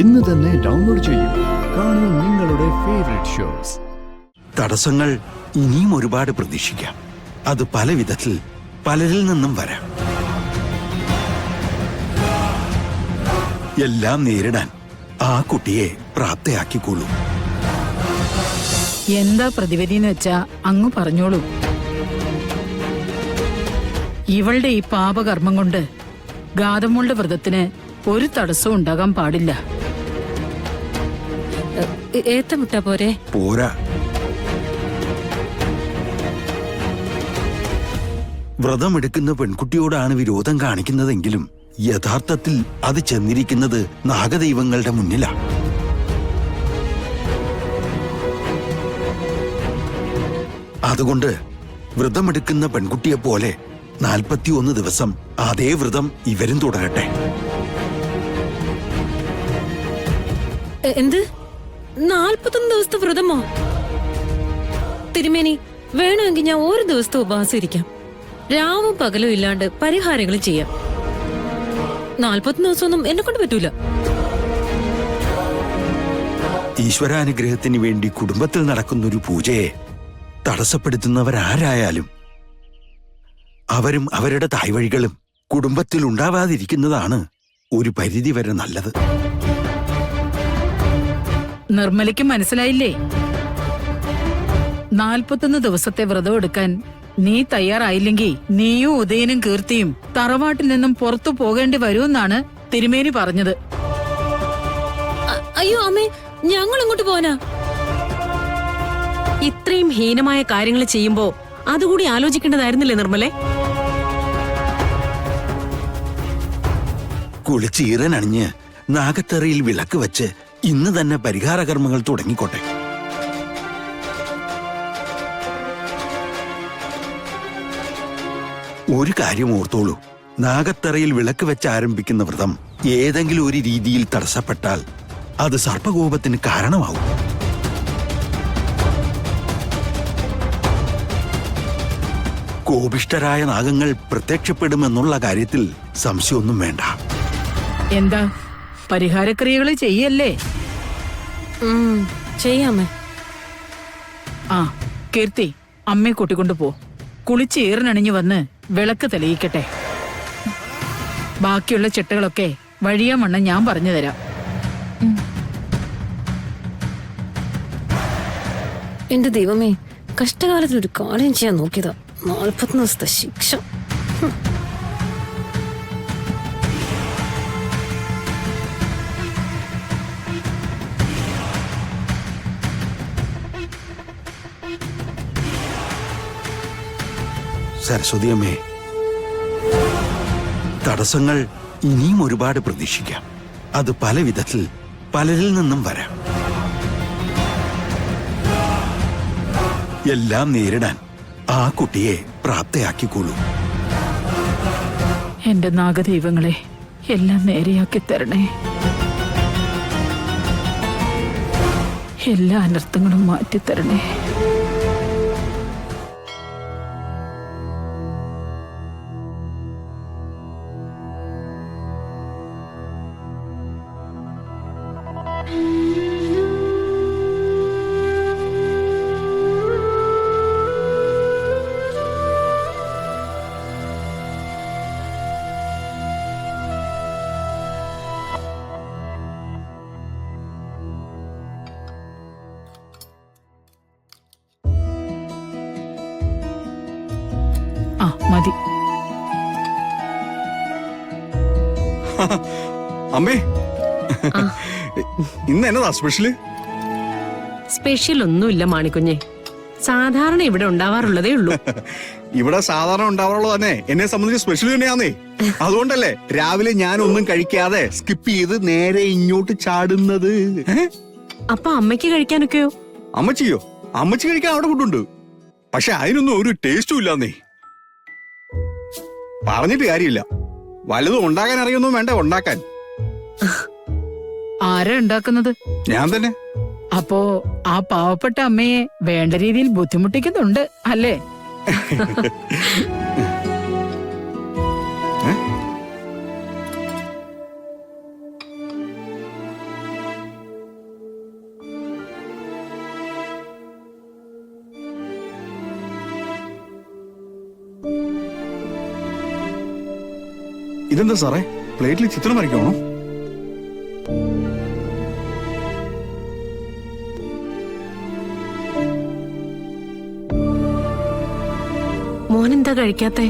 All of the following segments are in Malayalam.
ഇന്ന് തന്നെ ഡൗൺലോഡ് ചെയ്യൂ. കാണൂ നിങ്ങളുടെ ഫേവറേറ്റ് ഷോസ്. തടസ്സങ്ങൾ ഇനിയും ഒരുപാട് പ്രതീക്ഷിക്കാം. അത് പല വിധത്തിൽ പലരിൽ നിന്നും വരാം. എല്ലാം നേരിടാൻ ആ കുട്ടിയെ പ്രാപ്തയാക്കിക്കോളൂ. എന്താ പ്രതിവിധിന്ന് വെച്ചാ അങ്ങ് പറഞ്ഞോളൂ. ഇവളുടെ ഈ പാപകർമ്മം കൊണ്ട് ഗാതമ്മളുടെ വ്രതത്തിന് ഒരു തടസ്സവും ഉണ്ടാകാൻ പാടില്ല. ഏത്തമുട്ട പോരെ? പോരാ. വ്രതമെടുക്കുന്ന പെൺകുട്ടിയോടാണ് വിരോധം കാണിക്കുന്നതെങ്കിലും യഥാർത്ഥത്തിൽ അത് ചെന്നിരിക്കുന്നത് നാഗദൈവങ്ങളുടെ മുന്നിലാണ്. അതുകൊണ്ട് വ്രതമെടുക്കുന്ന പെൺകുട്ടിയെ പോലെ 41 ദിവസം അതേ വ്രതം ഇവരും തുടരട്ടെ. എന്ത് 41 ദിവസത്തെ വ്രതമോ? തിരുമേനി, വേണമെങ്കിൽ ഞാൻ ഒരു ദിവസത്തെ ഉപവാസം ഇരിക്കാം. രാവും പകലും ഇല്ലാണ്ട് പരിഹാരങ്ങൾ ചെയ്യാം. 41 ദിവസമൊന്നും എന്നെ കൊണ്ട് പറ്റൂല. ഈശ്വരാനുഗ്രഹത്തിന് വേണ്ടി കുടുംബത്തിൽ നടക്കുന്നൊരു പൂജയെ തടസ്സപ്പെടുത്തുന്നവരാരായാലും അവരും അവരുടെ തായ്വഴികളും കുടുംബത്തിൽ ഉണ്ടാവാതിരിക്കുന്നതാണ് ഒരു പരിധിവരെ നല്ലത്. നിർമ്മലയ്ക്ക് മനസ്സിലായില്ലേ? 41 ദിവസത്തെ വ്രതം എടുക്കാൻ നീ തയ്യാറായില്ലെങ്കിൽ നീയും ഉദയനും കീർത്തിയും തറവാട്ടിൽ നിന്നും പുറത്തു പോകേണ്ടി വരുമെന്നാണ് തിരുമേനി പറഞ്ഞത്. അയ്യോ അമ്മേ, ഞങ്ങൾ ഇങ്ങോട്ട് പോനാ. ഇത്രയും ഹീനമായ കാര്യങ്ങൾ ചെയ്യുമ്പോ അതുകൂടി ആലോചിക്കേണ്ടതായിരുന്നില്ലേ നിർമ്മലേ? കുളിച്ചീറനണിഞ്ഞ് നാഗത്തറയിൽ വിളക്ക് വെച്ച് ഇന്ന് തന്നെ പരിഹാര കർമ്മങ്ങൾ തുടങ്ങിക്കോട്ടെ. ഒരു കാര്യം ഓർത്തോളൂ, നാഗത്തറയിൽ വിളക്ക് വെച്ച് ആരംഭിക്കുന്ന വ്രതം ഏതെങ്കിലും ഒരു രീതിയിൽ തടസ്സപ്പെട്ടാൽ അത് സർപ്പകോപത്തിന് കാരണമാവും. കോപിഷ്ഠരായ നാഗങ്ങൾ പ്രത്യക്ഷപ്പെടുമെന്നുള്ള കാര്യത്തിൽ സംശയമൊന്നും വേണ്ട. എന്താ പരിഹാരക്രിയകൾ ചെയ്യല്ലേ? ചെയ്യാമേ. ആ കീർത്തി, അമ്മയെ കൂട്ടിക്കൊണ്ടു പോ. കുളിച്ച് ഈറിനണിഞ്ഞു വന്ന് വിളക്ക് തെളിയിക്കട്ടെ. ബാക്കിയുള്ള ചിട്ടകളൊക്കെ വഴിയാ മണ്ണം ഞാൻ പറഞ്ഞു തരാം. എന്റെ ദൈവമേ, കഷ്ടകാലത്തിൽ ഒരു കാര്യം ചെയ്യാൻ നോക്കിയതാ. 40 ദിവസത്തെ ശിക്ഷ. സരസ്വതി അമ്മേ, തടസ്സങ്ങൾ ഇനിയും ഒരുപാട് പ്രതീക്ഷിക്കാം. അത് പല വിധത്തിൽ പലരിൽ നിന്നും വരാം. എല്ലാം നേരിടാൻ ആ കുട്ടിയെ പ്രാപ്തയാക്കിക്കോളൂ. എന്റെ നാഗദൈവങ്ങളെ, എല്ലാം നേരെയാക്കി തരണേ. എല്ലാ അനർത്ഥങ്ങളും മാറ്റിത്തരണേ. ആ മതി. അമ്മേ, ഇന്ന് എന്നതാ സ്പെഷ്യല്? സ്പെഷ്യൽ ഒന്നുമില്ല മാണിക്കുഞ്ഞെ, സാധാരണ ഇവിടെ ഉണ്ടാവാറുള്ളതേ ഉള്ളൂ. ഇവിടെ സാധാരണ ഉണ്ടാവാറുള്ളത് തന്നെ എന്നെ സംബന്ധിച്ച് സ്പെഷ്യൽ തന്നെയാന്നേ. അതുകൊണ്ടല്ലേ രാവിലെ ഞാൻ ഒന്നും കഴിക്കാതെ സ്കിപ്പ് ചെയ്ത് നേരെ ഇങ്ങോട്ട് ചാടുന്നത്. അപ്പൊ അമ്മയ്ക്ക് കഴിക്കാനൊക്കെയോ? അമ്മച്ചിയോ? അമ്മച്ചി കഴിക്കാൻ അവിടെ ഫുഡുണ്ട്, പക്ഷെ അതിനൊന്നും ഒരു ടേസ്റ്റും ഇല്ലാന്നേ. പറഞ്ഞിട്ട് കാര്യമില്ല, വലുതും ഉണ്ടാക്കാൻ അറിയൊന്നും വേണ്ട ഉണ്ടാക്കാൻ. ആരാ ഉണ്ടാക്കുന്നത്? ഞാൻ തന്നെ. അപ്പോ ആ പാവപ്പെട്ട അമ്മയെ വേണ്ട രീതിയിൽ ബുദ്ധിമുട്ടിക്കുന്നുണ്ട് അല്ലേ? ഇതെന്താ സാറേ, പ്ലേറ്റിൽ ചിത്രം വരയ്ക്കണോ? മോനെന്താ കഴിക്കാത്തെ?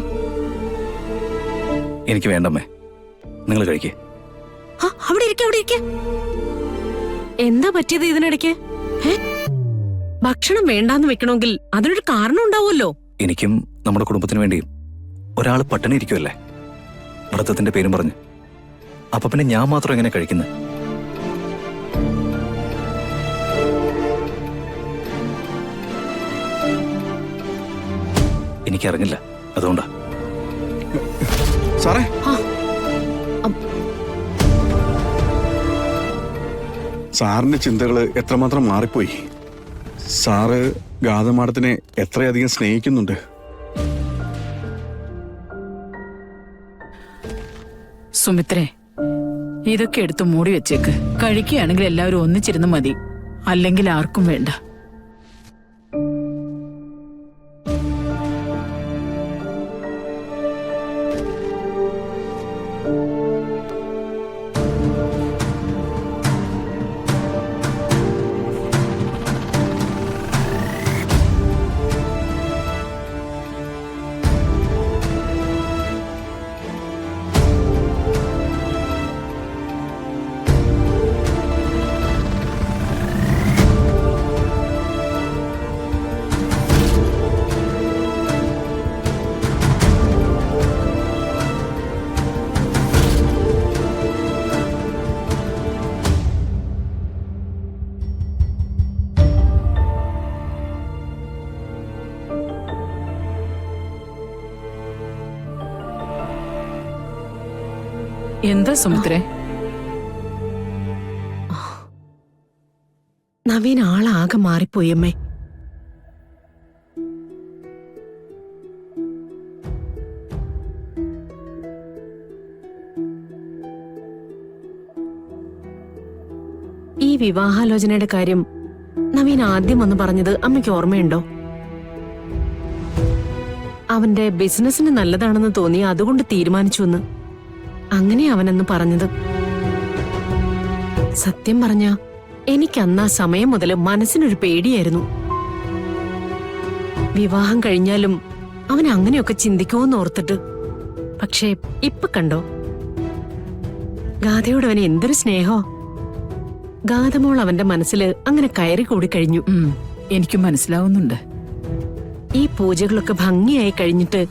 എനിക്ക് വേണ്ടമ്മേ, നിങ്ങൾ കഴിക്കേ. അവിടെ ഇരിക്കെ, അവിടെ ഇരിക്കെ. എന്താ പറ്റിയത് ഇതിനിടയ്ക്ക്? ഭക്ഷണം വേണ്ടാന്ന് വെക്കണമെങ്കിൽ അതിനൊരു കാരണം ഉണ്ടാവുമല്ലോ. എനിക്കും നമ്മുടെ കുടുംബത്തിന് വേണ്ടിയും ഒരാൾ പട്ടിണി ഇരിക്കുമല്ലേ, വ്രതത്തിന്റെ പേരും പറഞ്ഞു. അപ്പൊ പിന്നെ ഞാൻ മാത്രം എങ്ങനെ കഴിക്കുന്നത്? എനിക്കറിഞ്ഞില്ല, അതുകൊണ്ടാ. സാറേ, സാറിന്റെ ചിന്തകള് എത്രമാത്രം മാറിപ്പോയി. സാറ് ഗാതമാടത്തിനെ എത്രയധികം സ്നേഹിക്കുന്നുണ്ട്. സുമിത്രേ, ഇതൊക്കെ എടുത്ത് മൂടി വെച്ചേക്ക്. കഴിക്കുകയാണെങ്കിൽ എല്ലാവരും ഒന്നിച്ചിരുന്ന് മതി, അല്ലെങ്കിൽ ആർക്കും വേണ്ട. എന്താ സുമിത്രേ? നവീൻ ആളാകെ മാറിപ്പോയി അമ്മേ. ഈ വിവാഹാലോചനയുടെ കാര്യം നവീൻ ആദ്യം വന്ന് പറഞ്ഞത് അമ്മയ്ക്ക് ഓർമ്മയുണ്ടോ? അവന്റെ ബിസിനസിന് നല്ലതാണെന്ന് തോന്നി, അതുകൊണ്ട് തീരുമാനിച്ചു എന്ന്. അങ്ങനെ അവനെന്ന് പറഞ്ഞത്. സത്യം പറഞ്ഞ എനിക്ക് അന്ന് ആ സമയം മുതൽ മനസ്സിനൊരു പേടിയായിരുന്നു. വിവാഹം കഴിഞ്ഞാലും അവൻ അങ്ങനെയൊക്കെ ചിന്തിക്കുമോന്ന് ഓർത്തിട്ട്. പക്ഷേ ഇപ്പൊ കണ്ടോ, ഗാഥയോട് അവന് എന്തൊരു സ്നേഹോ. ഗാഥമോൾ അവന്റെ മനസ്സിൽ അങ്ങനെ കയറി കൂടി കഴിഞ്ഞു. എനിക്ക് മനസ്സിലാവുന്നുണ്ട്. ഈ പൂജകളൊക്കെ ഭംഗിയായി കഴിഞ്ഞിട്ട്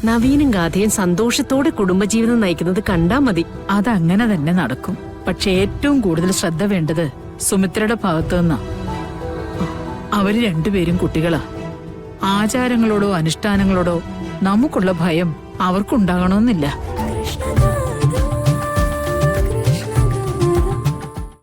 നവീനും ഗാഥയും സന്തോഷത്തോടെ കുടുംബജീവിതം നയിക്കുന്നത് കണ്ടാ മതി. അതങ്ങനെ തന്നെ നടക്കും. പക്ഷെ ഏറ്റവും കൂടുതൽ ശ്രദ്ധ വേണ്ടത് സുമിത്രയുടെ ഭാഗത്തു നിന്നാ. അവര് രണ്ടുപേരും കുട്ടികളാ. ആചാരങ്ങളോടോ അനുഷ്ഠാനങ്ങളോടോ നമുക്കുള്ള ഭയം അവർക്കുണ്ടാകണമെന്നില്ല.